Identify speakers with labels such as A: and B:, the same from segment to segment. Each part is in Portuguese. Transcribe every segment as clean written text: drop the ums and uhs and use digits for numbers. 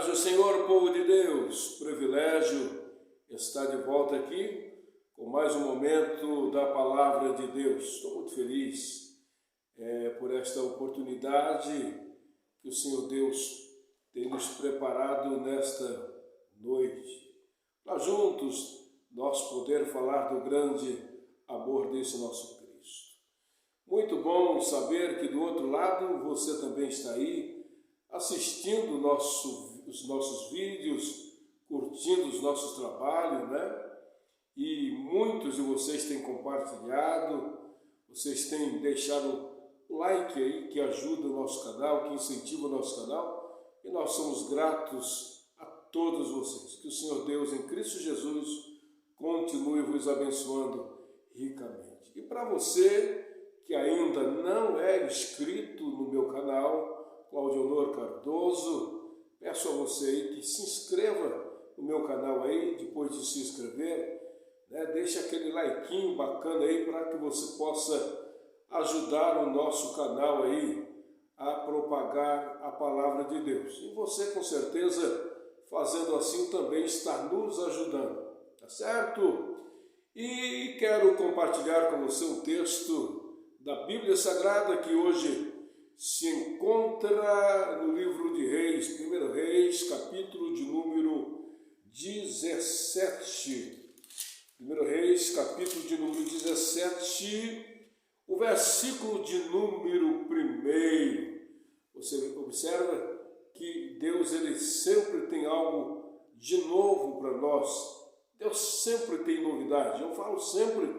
A: Paz do Senhor, povo de Deus, privilégio estar de volta aqui com mais um momento da Palavra de Deus. Estou muito feliz por esta oportunidade que o Senhor Deus tem nos preparado nesta noite, para juntos nós poder falar do grande amor desse nosso Cristo. Muito bom saber que do outro lado você também está aí, assistindo os nossos vídeos, curtindo os nossos trabalhos, né? E muitos de vocês têm compartilhado, vocês têm deixado o like aí, que ajuda o nosso canal, que incentiva o nosso canal, e nós somos gratos a todos vocês. Que o Senhor Deus, em Cristo Jesus, continue vos abençoando ricamente. E para você que ainda não é inscrito no meu canal, Claudionor Cardoso, peço a você aí que se inscreva no meu canal aí, depois de se inscrever, né, deixa aquele likeinho bacana aí para que você possa ajudar o nosso canal aí a propagar a palavra de Deus. E você com certeza fazendo assim também está nos ajudando, tá certo? E quero compartilhar com você um texto da Bíblia Sagrada que hoje se encontra no livro de Reis, 1 Reis, capítulo de número 17. 1 Reis, capítulo de número 17, o versículo de número 1. Você observa que Deus ele sempre tem algo de novo para nós. Deus sempre tem novidade. Eu falo sempre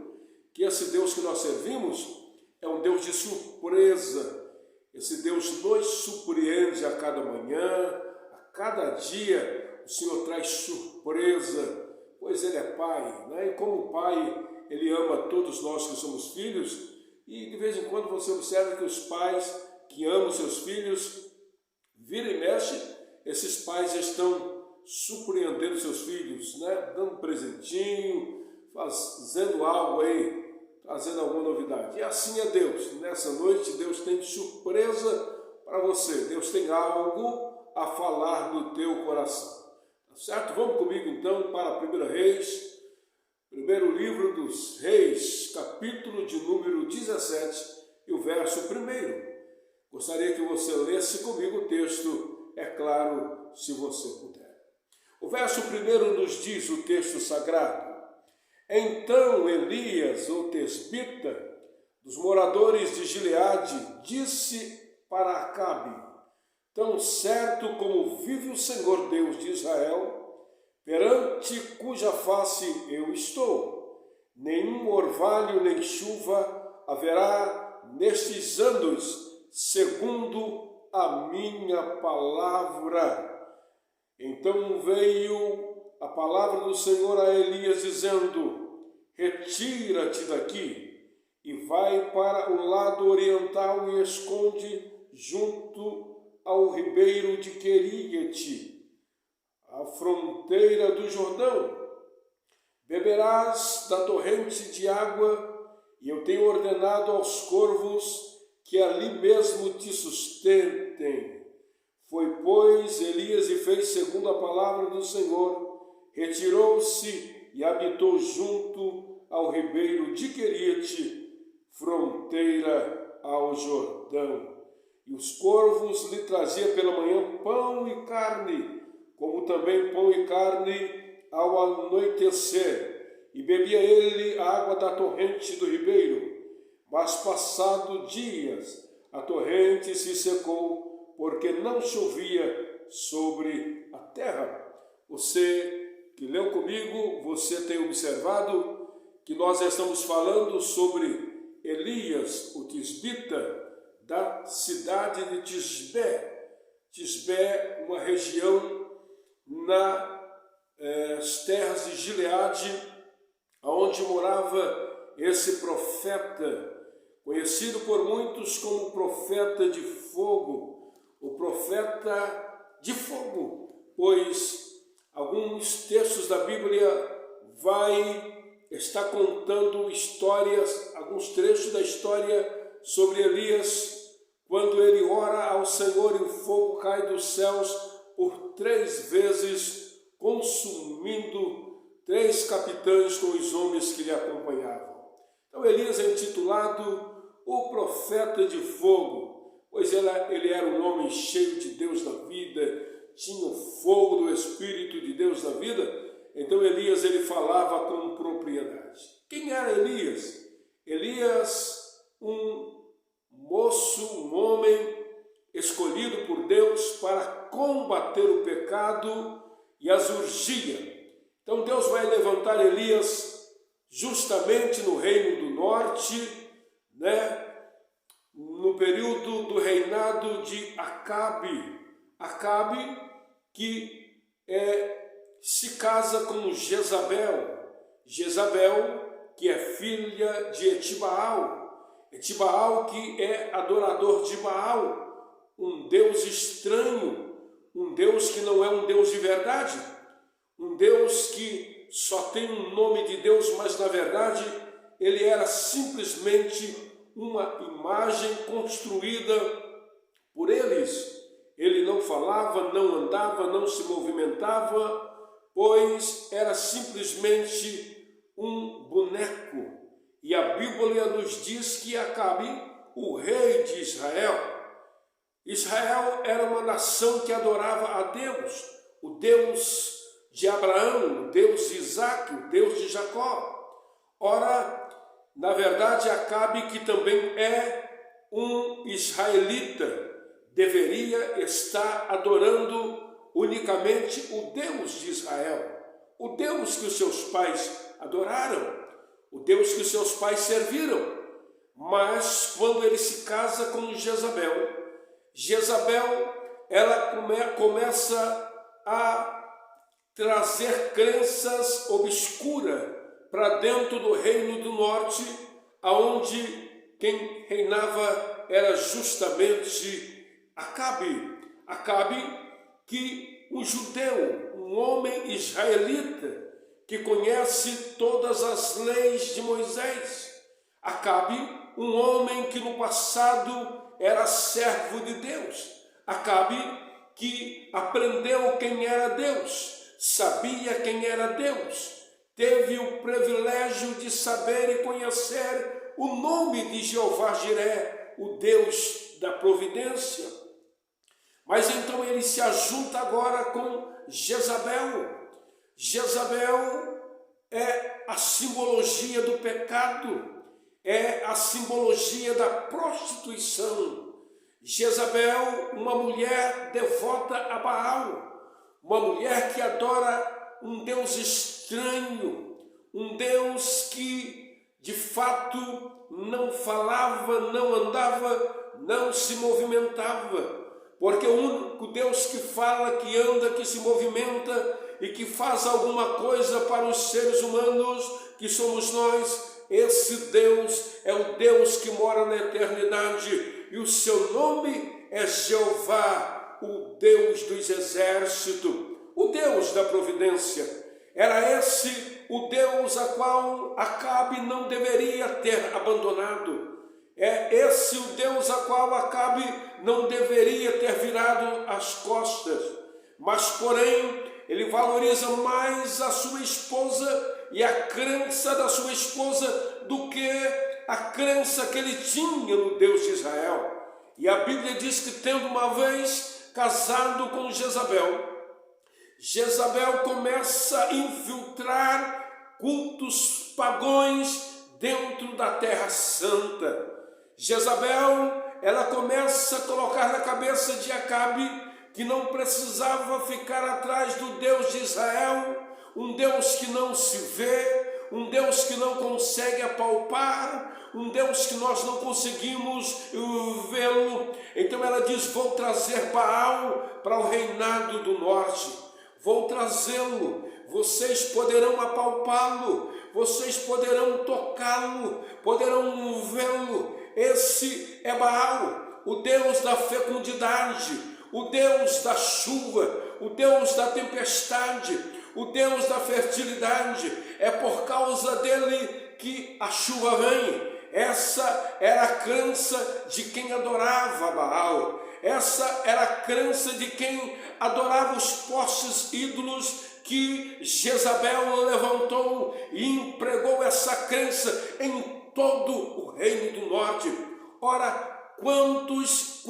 A: que esse Deus que nós servimos é um Deus de surpresa. Esse Deus nos surpreende a cada manhã, a cada dia o Senhor traz surpresa, pois Ele é Pai, né? E como Pai, Ele ama todos nós que somos filhos, e de vez em quando você observa que os pais que amam seus filhos, vira e mexe, esses pais estão surpreendendo seus filhos, né? Dando um presentinho, fazendo algo aí, trazendo alguma novidade. E assim é Deus. Nessa noite Deus tem surpresa para você. Deus tem algo a falar no teu coração. Tá certo? Vamos comigo então para 1 Reis, primeiro livro dos Reis, capítulo de número 17 e o verso 1. Gostaria que você lesse comigo o texto, é claro, se você puder. O verso 1 nos diz o texto sagrado: Então Elias, o tesbita, dos moradores de Gileade, disse para Acabe: Tão certo como vive o Senhor Deus de Israel, perante cuja face eu estou, nenhum orvalho nem chuva haverá nestes anos, segundo a minha palavra. Então veio a palavra do Senhor a Elias dizendo: Retira-te daqui e vai para o lado oriental e esconde junto ao ribeiro de Queriate, a fronteira do Jordão. Beberás da torrente de água, e eu tenho ordenado aos corvos que ali mesmo te sustentem. Foi, pois, Elias e fez segundo a palavra do Senhor, retirou-se e habitou junto ao ribeiro de Queriate, fronteira ao Jordão. E os corvos lhe traziam pela manhã pão e carne, como também pão e carne ao anoitecer. E bebia ele a água da torrente do ribeiro. Mas passado dias, a torrente se secou, porque não chovia sobre a terra. Você que leu comigo, você tem observado que nós estamos falando sobre Elias, o tisbita, da cidade de Tisbé. Tisbé, uma região nas terras de Gileade, onde morava esse profeta, conhecido por muitos como o profeta de fogo, o profeta de fogo, pois alguns textos da Bíblia está contando histórias, alguns trechos da história sobre Elias, quando ele ora ao Senhor e o fogo cai dos céus por 3 vezes, consumindo 3 capitães com os homens que lhe acompanhavam. Então Elias é intitulado o profeta de fogo, pois ele era um homem cheio de Deus na vida, tinha o fogo do Espírito de Deus na vida. Então Elias ele falava com propriedade. Quem era Elias? Elias, um moço, um homem escolhido por Deus para combater o pecado e as urgias. Então Deus vai levantar Elias justamente no reino do norte, no período do reinado de Acabe. Acabe que se casa com Jezabel. Jezabel, que é filha de Etibaal. Etibaal, que é adorador de Baal, um Deus estranho, um Deus que não é um Deus de verdade, um Deus que só tem um nome de Deus, mas na verdade ele era simplesmente uma imagem construída por eles. Ele não falava, não andava, não se movimentava, pois era simplesmente um boneco. E a Bíblia nos diz que Acabe, o rei de Israel era uma nação que adorava a Deus, o Deus de Abraão, o Deus de Isaac, o Deus de Jacó. Ora, na verdade, Acabe, que também é um israelita, deveria estar adorando unicamente o Deus de Israel, o Deus que os seus pais adoraram, o Deus que os seus pais serviram. Mas quando ele se casa com Jezabel, ela começa a trazer crenças obscuras para dentro do reino do norte, aonde quem reinava era justamente Acabe. Acabe, que um judeu, um homem israelita, que conhece todas as leis de Moisés. Acabe, um homem que no passado era servo de Deus. Acabe, que aprendeu quem era Deus, sabia quem era Deus, teve o privilégio de saber e conhecer o nome de Jeová Jiré, o Deus da providência. Mas então ele se ajunta agora com Jezabel. Jezabel é a simbologia do pecado, é a simbologia da prostituição. Jezabel, uma mulher devota a Baal, uma mulher que adora um Deus estranho, um Deus que de fato não falava, não andava, não se movimentava. Porque o único Deus que fala, que anda, que se movimenta e que faz alguma coisa para os seres humanos, que somos nós, esse Deus é o Deus que mora na eternidade, e o seu nome é Jeová, o Deus dos exércitos, o Deus da providência. Era esse o Deus a qual Acabe não deveria ter abandonado. É esse o Deus a qual Acabe não deveria ter virado as costas. Mas, porém, ele valoriza mais a sua esposa e a crença da sua esposa do que a crença que ele tinha no Deus de Israel. E a Bíblia diz que, tendo uma vez casado com Jezabel, Jezabel começa a infiltrar cultos pagãos dentro da Terra Santa. Jezabel, ela começa a colocar na cabeça de Acabe que não precisava ficar atrás do Deus de Israel, um Deus que não se vê, um Deus que não consegue apalpar, um Deus que nós não conseguimos vê-lo. Então ela diz: vou trazer Baal para o reinado do norte, vou trazê-lo, vocês poderão apalpá-lo, vocês poderão tocá-lo, poderão vê-lo. Esse é Baal, o Deus da fecundidade, o Deus da chuva, o Deus da tempestade, o Deus da fertilidade. É por causa dele que a chuva vem. Essa era a crença de quem adorava Baal. Essa era a crença de quem adorava os postes ídolos que Jezabel levantou e empregou essa crença em todo o reino do norte. Ora, quantos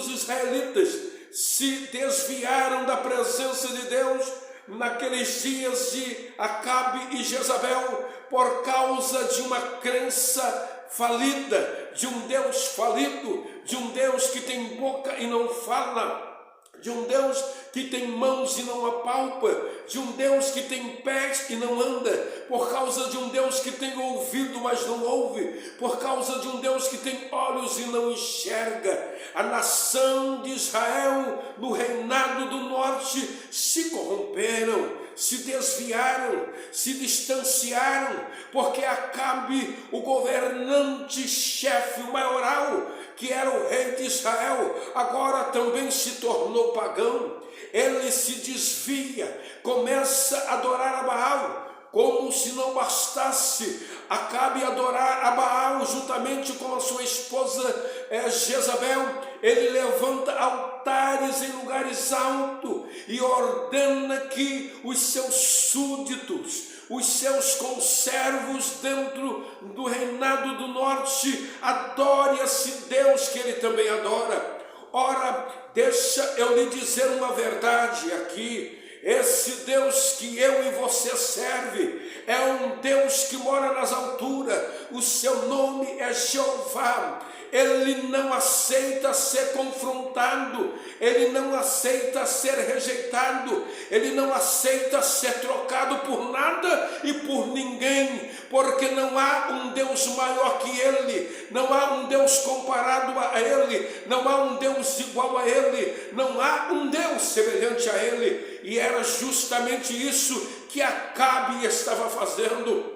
A: israelitas se desviaram da presença de Deus naqueles dias de Acabe e Jezabel por causa de uma crença falida, de um Deus falido, de um Deus que tem boca e não fala, de um Deus que tem mãos e não apalpa, de um Deus que tem pés e não anda, por causa de um Deus que tem ouvido, mas não ouve, por causa de um Deus que tem olhos e não enxerga. A nação de Israel, no reinado do norte, se corromperam, se desviaram, se distanciaram, porque Acabe, o governante-chefe, o maioral, que era o rei de Israel, agora também se tornou pagão. Ele se desvia, começa a adorar a Baal, como se não bastasse Acabe adorar a Baal juntamente com a sua esposa Jezabel. Ele levanta altares em lugares altos e ordena que os seus súditos, os seus conservos dentro do reinado do norte adore esse Deus que ele também adora. Ora, deixa eu lhe dizer uma verdade aqui. Esse Deus que eu e você serve é um Deus que mora nas alturas. O seu nome é Jeová. Ele não aceita ser confrontado, ele não aceita ser rejeitado, ele não aceita ser trocado por nada e por ninguém, porque não há um Deus maior que ele, não há um Deus comparado a ele, não há um Deus igual a ele, não há um Deus semelhante a ele. E era justamente isso que Acabe estava fazendo.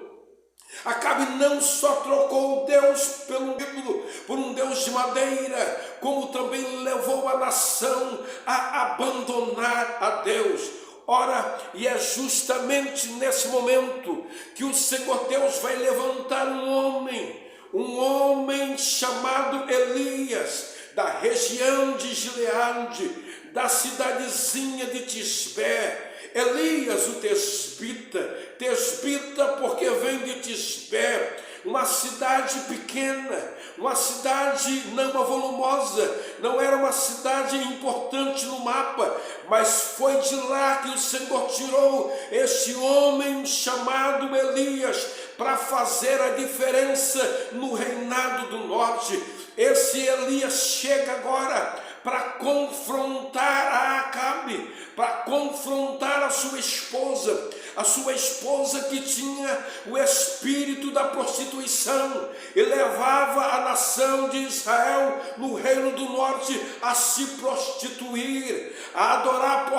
A: Acabe não só trocou Deus pelo ídolo, por um Deus de madeira, como também levou a nação a abandonar a Deus. Ora, e é justamente nesse momento que o Senhor Deus vai levantar um homem chamado Elias, da região de Gileade, da cidadezinha de Tisbé. Elias, o tesbita porque vem de Tisbé, uma cidade pequena, uma cidade não volumosa, não era uma cidade importante no mapa, mas foi de lá que o Senhor tirou este homem chamado Elias para fazer a diferença no reinado do norte. Esse Elias chega agora para confrontar a Acabe, para confrontar a sua esposa que tinha o espírito da prostituição e levava a nação de Israel no reino do norte a se prostituir, a adorar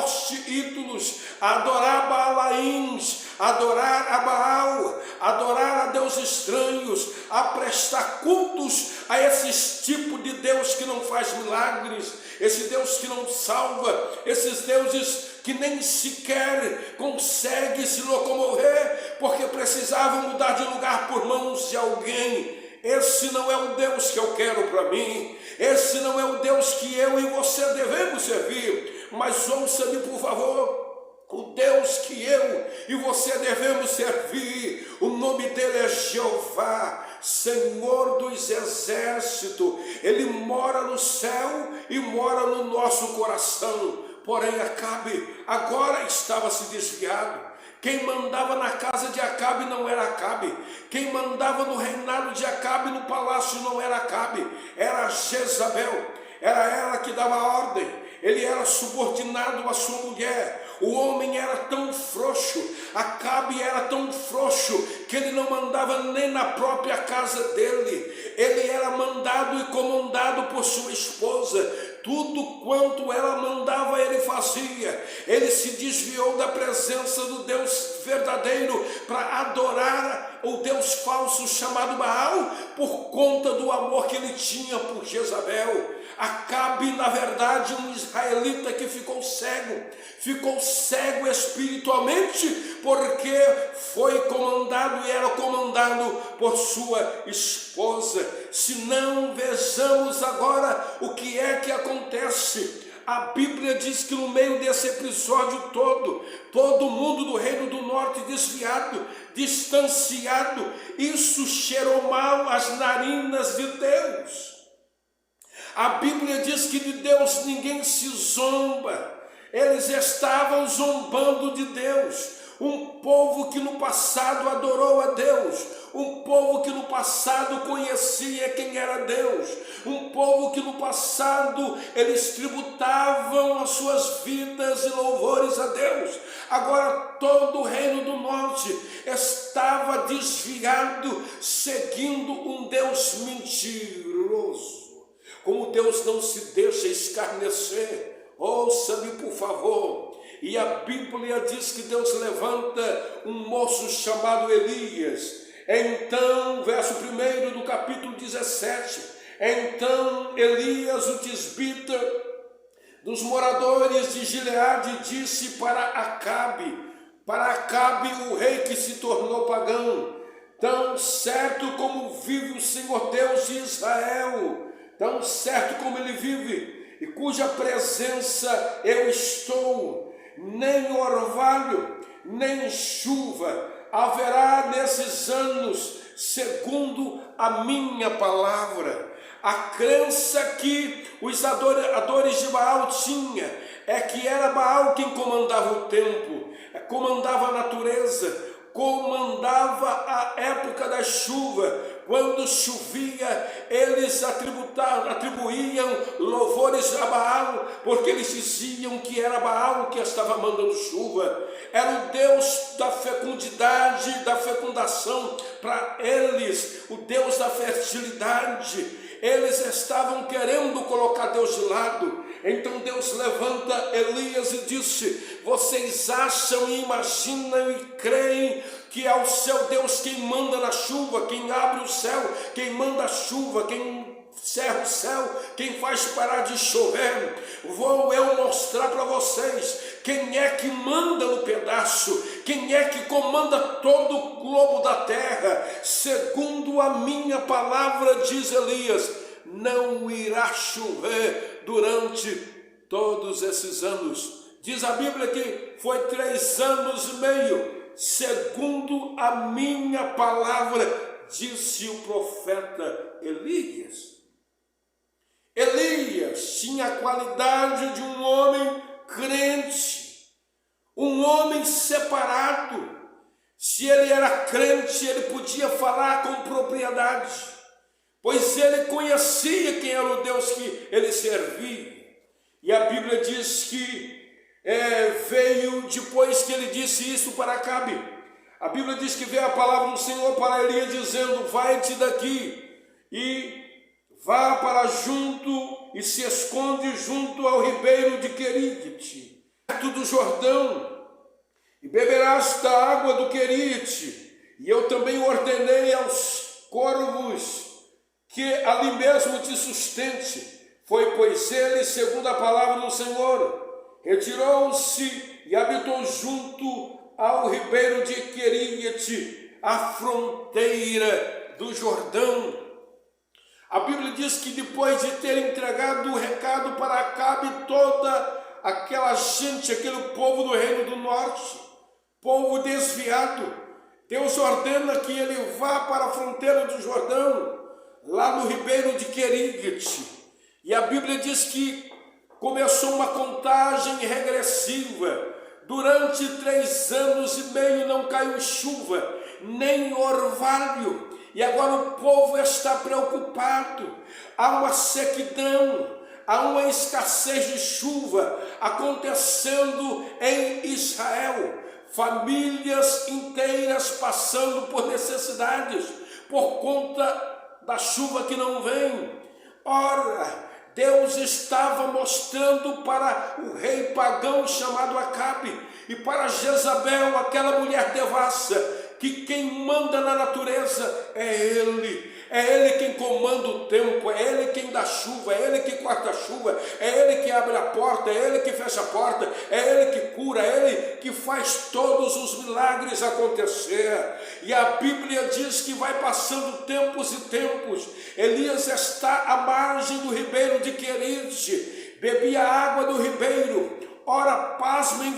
A: ídolos, a adorar Baalaíns, a adorar a Baal, a adorar a deuses estranhos, a prestar cultos a esses tipos de Deus que não faz milagres, esse Deus que não salva, esses deuses que nem sequer consegue se locomover, porque precisavam mudar de lugar por mãos de alguém. Esse não é o Deus que eu quero para mim, esse não é o Deus que eu e você devemos servir, mas ouça-me por favor. O Deus que eu e você devemos servir, o nome dele é Jeová, Senhor dos exércitos. Ele mora no céu e mora no nosso coração. Porém, Acabe agora estava se desviado. Quem mandava na casa de Acabe não era Acabe. Quem mandava no reinado de Acabe, no palácio, não era Acabe, era Jezabel. Era ela que dava ordem. Ele era subordinado à sua mulher. O homem era tão frouxo, Acabe era tão frouxo, que ele não mandava nem na própria casa dele. Ele era mandado e comandado por sua esposa. Tudo quanto ela mandava ele fazia. Ele se desviou da presença do Deus verdadeiro para adorar o Deus falso chamado Baal, por conta do amor que ele tinha por Jezabel. Acabe, na verdade, um israelita que ficou cego espiritualmente, porque foi comandado e era comandado por sua esposa. Se não, vejamos agora o que é que acontece. A Bíblia diz que no meio desse episódio todo mundo do reino do norte desviado, distanciado, isso cheirou mal às narinas de Deus. A Bíblia diz que de Deus ninguém se zomba. Eles estavam zombando de Deus. Um povo que no passado adorou a Deus, um povo que no passado conhecia quem era Deus, um povo que no passado eles tributavam as suas vidas e louvores a Deus. Agora todo o reino do norte estava desviado, seguindo um Deus mentiroso. Como Deus não se deixa escarnecer, ouça-me por favor. E a Bíblia diz que Deus levanta um moço chamado Elias. Então, verso 1 do capítulo 17, então Elias, o tisbita dos moradores de Gileade, disse para Acabe, o rei que se tornou pagão: tão certo como vive o Senhor Deus de Israel, tão certo como ele vive, e cuja presença eu estou, nem orvalho, nem chuva haverá nesses anos, segundo a minha palavra. A crença que os adoradores de Baal tinham é que era Baal quem comandava o tempo, comandava a natureza, comandava a época da chuva. Quando chovia, eles atribuíam louvores a Baal, porque eles diziam que era Baal que estava mandando chuva. Era o Deus da fecundidade, da fecundação para eles, o Deus da fertilidade. Eles estavam querendo colocar Deus de lado. Então Deus levanta Elias e disse: vocês acham e imaginam e creem que é o seu Deus quem manda na chuva, quem abre o céu, quem manda a chuva, quem cerra o céu, quem faz parar de chover? Vou eu mostrar para vocês quem é que manda no pedaço, quem é que comanda todo o globo da terra. Segundo a minha palavra, diz Elias, não irá chover durante todos esses anos. Diz a Bíblia que foi 3 anos e meio. Segundo a minha palavra, disse o profeta Elias. Elias tinha a qualidade de um homem crente, um homem separado. Se ele era crente, ele podia falar com propriedade, pois ele conhecia quem era o Deus que ele servia. E a Bíblia diz que veio depois que ele disse isso para Acabe. A Bíblia diz que veio a palavra do Senhor para Elias dizendo: vai-te daqui e vá para junto e se esconde junto ao ribeiro de Querite, perto do Jordão, e beberás da água do Querite. E eu também ordenei aos corvos que ali mesmo te sustente. Foi, pois, ele, segundo a palavra do Senhor, retirou-se e habitou junto ao ribeiro de Querite, à fronteira do Jordão. A Bíblia diz que depois de ter entregado o recado para Acabe, toda aquela gente, aquele povo do reino do norte, povo desviado, Deus ordena que ele vá para a fronteira do Jordão, lá no ribeiro de Querite. E a Bíblia diz que começou uma contagem regressiva. Durante 3 anos e meio não caiu chuva, nem orvalho. E agora o povo está preocupado. Há uma sequidão, há uma escassez de chuva acontecendo em Israel. Famílias inteiras passando por necessidades por conta da chuva que não vem. Ora, Deus estava mostrando para o rei pagão chamado Acabe e para Jezabel, aquela mulher devassa, que quem manda na natureza é Ele. É Ele quem comanda o tempo, é Ele quem dá chuva, é Ele que corta a chuva, é Ele que abre a porta, é Ele que fecha a porta, é Ele que cura, Ele que faz todos os milagres acontecer. E a Bíblia diz que vai passando tempos e tempos. Elias está à margem do ribeiro de Querite, bebia água do ribeiro. Ora, pasmem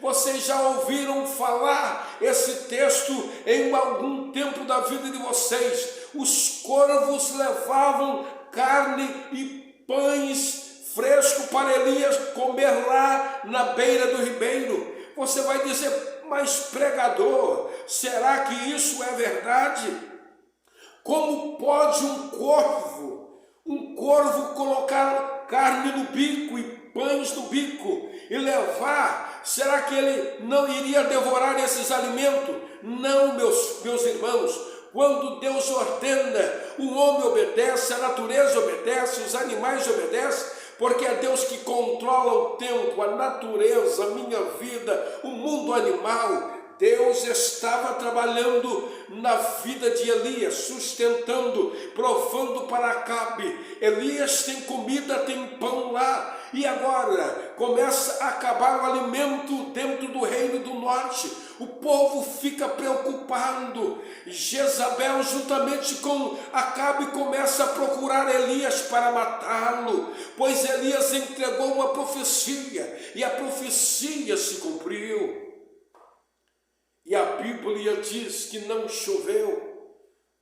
A: vocês já ouviram falar esse texto em algum tempo da vida de vocês? Os corvos levavam carne e pães fresco para Elias comer lá na beira do ribeiro. Você vai dizer, mas pregador, será que isso é verdade? Como pode um corvo colocar carne no bico e pães no bico e levar? Será que ele não iria devorar esses alimentos? Não, meus irmãos. Quando Deus ordena, o homem obedece, a natureza obedece, os animais obedecem, porque é Deus que controla o tempo, a natureza, a minha vida, o mundo animal. Deus estava trabalhando na vida de Elias, sustentando, provando para Acabe. Elias tem comida, tem pão lá. E agora começa a acabar o alimento dentro do reino do norte. O povo fica preocupado. Jezabel, juntamente com Acabe, começa a procurar Elias para matá-lo, pois Elias entregou uma profecia e a profecia se cumpriu. E a Bíblia diz que não choveu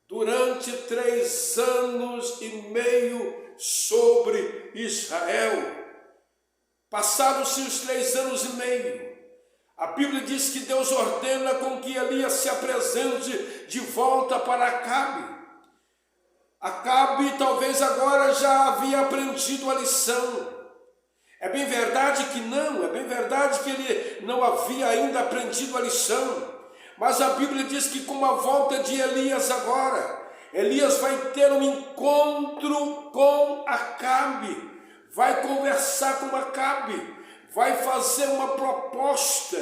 A: durante 3 anos e meio sobre Israel. Passados-se os 3 anos e meio, a Bíblia diz que Deus ordena com que Elias se apresente de volta para Acabe. Acabe talvez agora já havia aprendido a lição. É bem verdade que não, é bem verdade que ele não havia ainda aprendido a lição. Mas a Bíblia diz que com a volta de Elias agora, Elias vai ter um encontro com Acabe, vai conversar com Acabe, vai fazer uma proposta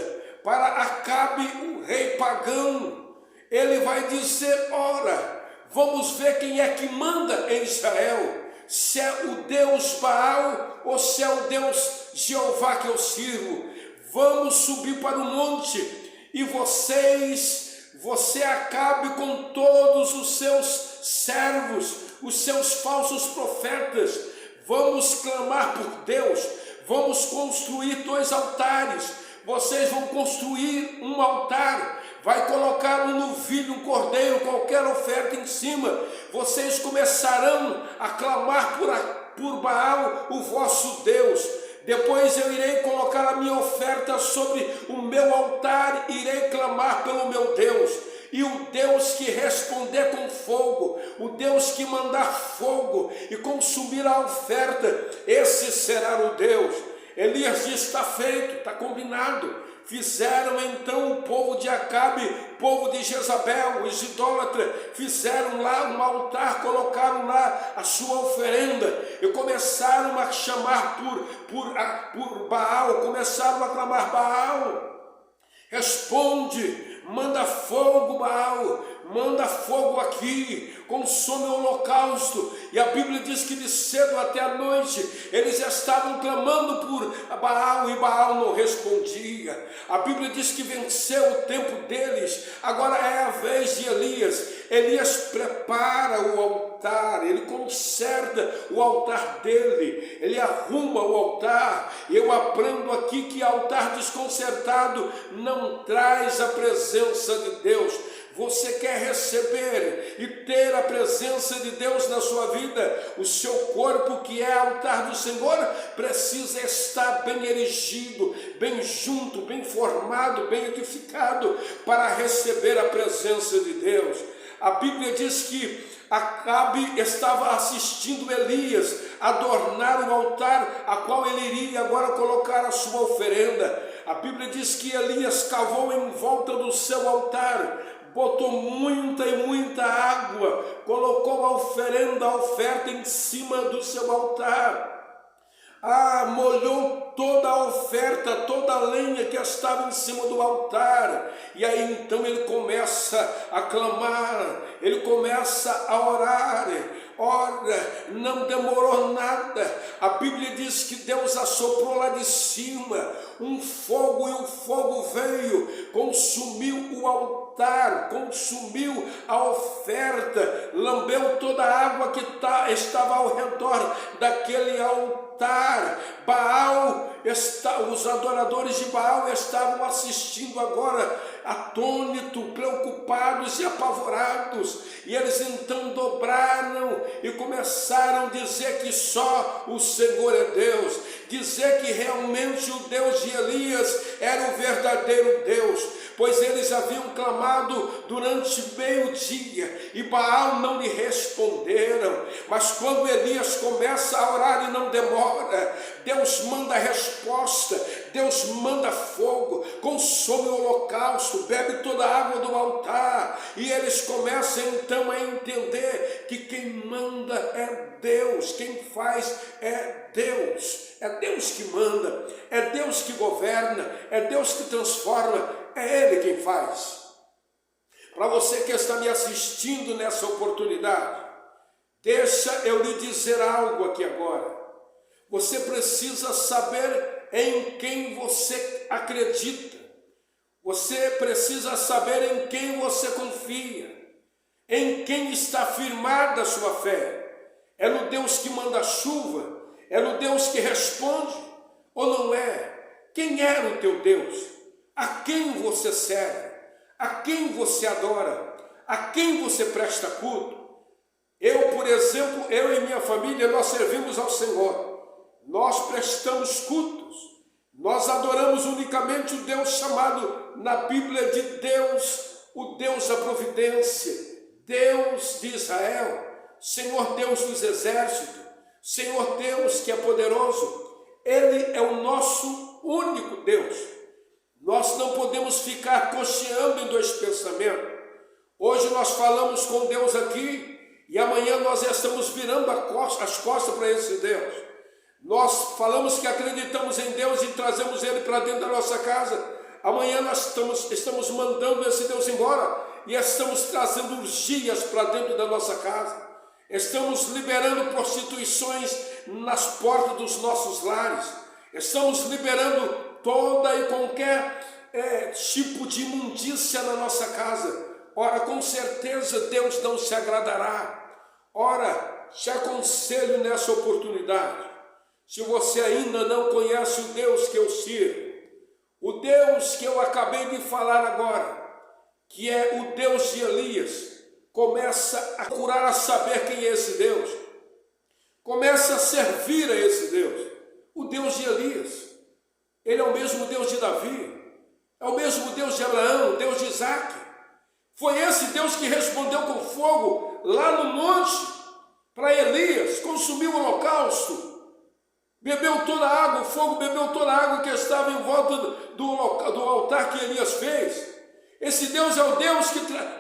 A: para Acabe, o rei pagão. Ele vai dizer, ora, vamos ver quem é que manda em Israel, se é o Deus Baal ou se é o Deus Jeová que eu sirvo. Vamos subir para o monte e você Acabe com todos os seus servos, os seus falsos profetas, vamos clamar por Deus, vamos construir 2 altares. Vocês vão construir um altar, vai colocar um novilho, um cordeiro, qualquer oferta em cima. Vocês começarão a clamar por Baal, o vosso Deus. Depois eu irei colocar a minha oferta sobre o meu altar, irei clamar pelo meu Deus. E o Deus que responder com fogo, o Deus que mandar fogo e consumir a oferta, esse será o Deus. Elias diz, está feito, está combinado. Fizeram então o povo de Acabe, povo de Jezabel, os idólatras, fizeram lá um altar, colocaram lá a sua oferenda e começaram a chamar por Baal, começaram a clamar, Baal, responde, manda fogo, Baal, manda fogo aqui, consome o holocausto. E a Bíblia diz que de cedo até a noite eles estavam clamando por Baal e Baal não respondia. A Bíblia diz que venceu o tempo deles, agora é a vez de Elias. Elias prepara o altar, ele conserta o altar dele, ele arruma o altar. Eu aprendo aqui que altar desconcertado não traz a presença de Deus. Você quer receber e ter a presença de Deus na sua vida? O seu corpo, que é altar do Senhor, precisa estar bem erigido, bem junto, bem formado, bem edificado para receber a presença de Deus. A Bíblia diz que Acabe estava assistindo Elias adornar o altar, a qual ele iria agora colocar a sua oferenda. A Bíblia diz que Elias cavou em volta do seu altar, botou muita e muita água, colocou a oferenda, a oferta em cima do seu altar. Molhou toda a oferta, toda a lenha que estava em cima do altar. E aí então ele começa a clamar, ele começa a orar. Ora, não demorou nada. A Bíblia diz que Deus assoprou lá de cima um fogo, e o fogo veio, consumiu o altar, consumiu a oferta, lambeu toda a água que estava ao redor daquele altar. Os adoradores de Baal estavam assistindo agora, atônitos, preocupados e apavorados, e eles então dobraram e começaram a dizer que só o Senhor é Deus, dizer que realmente o Deus de Elias era o verdadeiro Deus, pois eles haviam clamado durante meio-dia e Baal não lhe responderam. Mas quando Elias começa a orar e não demora, Deus manda a resposta, Deus manda fogo, consome o holocausto, bebe toda a água do altar, e eles começam então a entender que quem manda é Deus, quem faz é Deus que manda, é Deus que governa, é Deus que transforma, é Ele quem faz. Para você que está me assistindo nessa oportunidade, deixa eu lhe dizer algo aqui agora. Você precisa saber em quem você acredita. Você precisa saber em quem você confia, em quem está firmada a sua fé. É no Deus que manda a chuva? É no Deus que responde? Ou não é? Quem é o teu Deus? A quem você serve? A quem você adora? A quem você presta culto? Eu, por exemplo, eu e minha família, nós servimos ao Senhor. Nós prestamos cultos. Nós adoramos unicamente o Deus chamado na Bíblia de Deus, o Deus da providência, Deus de Israel, Senhor Deus dos exércitos, Senhor Deus que é poderoso. Ele é o nosso único Deus. Nós não podemos ficar cocheando em dois pensamentos. Hoje nós falamos com Deus aqui e amanhã nós estamos virando as costas para esse Deus. Nós falamos que acreditamos em Deus e trazemos Ele para dentro da nossa casa. Amanhã nós estamos mandando esse Deus embora e estamos trazendo urgias para dentro da nossa casa. Estamos liberando prostituições nas portas dos nossos lares. Estamos liberando toda e qualquer tipo de imundícia na nossa casa. Ora, com certeza Deus não se agradará. Ora, te aconselho nessa oportunidade. Se você ainda não conhece o Deus que eu sirvo, o Deus que eu acabei de falar agora, que é o Deus de Elias, começa a procurar a saber quem é esse Deus. Começa a servir a esse Deus, o Deus de Elias. Ele é o mesmo Deus de Davi, é o mesmo Deus de Abraão, Deus de Isaac. Foi esse Deus que respondeu com fogo lá no monte para Elias, consumiu o holocausto, bebeu toda a água, o fogo bebeu toda a água que estava em volta do altar que Elias fez. Esse Deus é o Deus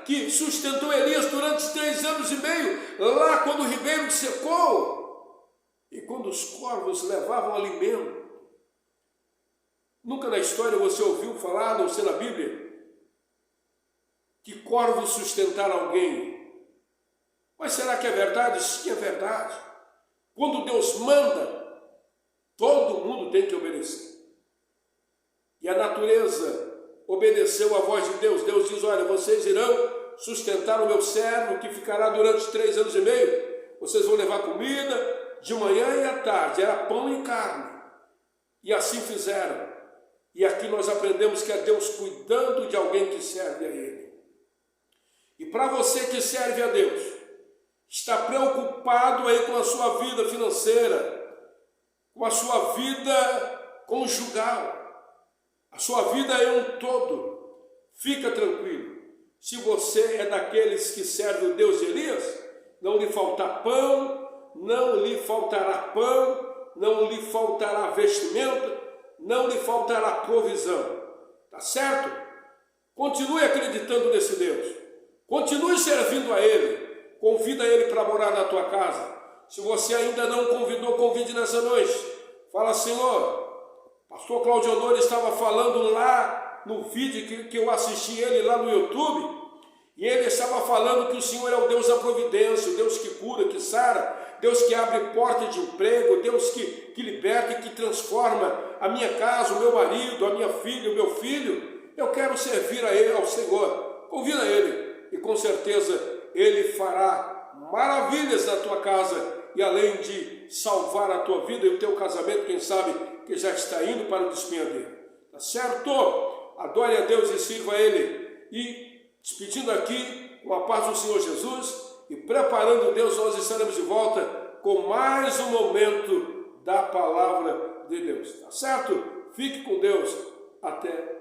A: que sustentou Elias durante 3 anos e meio, lá quando o ribeiro secou, e quando os corvos levavam alimento. Nunca na história você ouviu falar, não sei na Bíblia, que corvos sustentaram alguém. Mas será que é verdade? Sim, é verdade. Quando Deus manda, todo mundo tem que obedecer. E a natureza obedeceu a voz de Deus. Deus diz, olha, vocês irão sustentar o meu servo que ficará durante 3 anos e meio. Vocês vão levar comida de manhã e à tarde. Era pão e carne. E assim fizeram. E aqui nós aprendemos que é Deus cuidando de alguém que serve a Ele. E para você que serve a Deus, está preocupado aí com a sua vida financeira, com a sua vida conjugal, a sua vida é um todo, fica tranquilo. Se você é daqueles que serve o Deus de Elias, não lhe faltará pão, não lhe faltará pão, não lhe faltará vestimenta, não lhe faltará provisão. Tá certo? Continue acreditando nesse Deus. Continue servindo a Ele. Convida Ele para morar na tua casa. Se você ainda não convidou, convide nessa noite. Fala, Senhor, pastor Claudio Honor estava falando lá no vídeo que eu assisti ele lá no YouTube, E ele estava falando que o Senhor é o Deus da providência, o Deus que cura, que sara, Deus que abre porta de emprego, Deus que liberta e que transforma a minha casa, o meu marido, a minha filha, o meu filho. Eu quero servir a Ele, ao Senhor. Convida Ele e com certeza Ele fará maravilhas na tua casa e além de salvar a tua vida e o teu casamento, quem sabe que já está indo para o despenhadeiro. Tá certo? Adore a Deus e sirva a Ele. E despedindo aqui com a paz do Senhor Jesus e preparando Deus, nós estaremos de volta com mais um momento da palavra de Deus. Tá certo? Fique com Deus. Até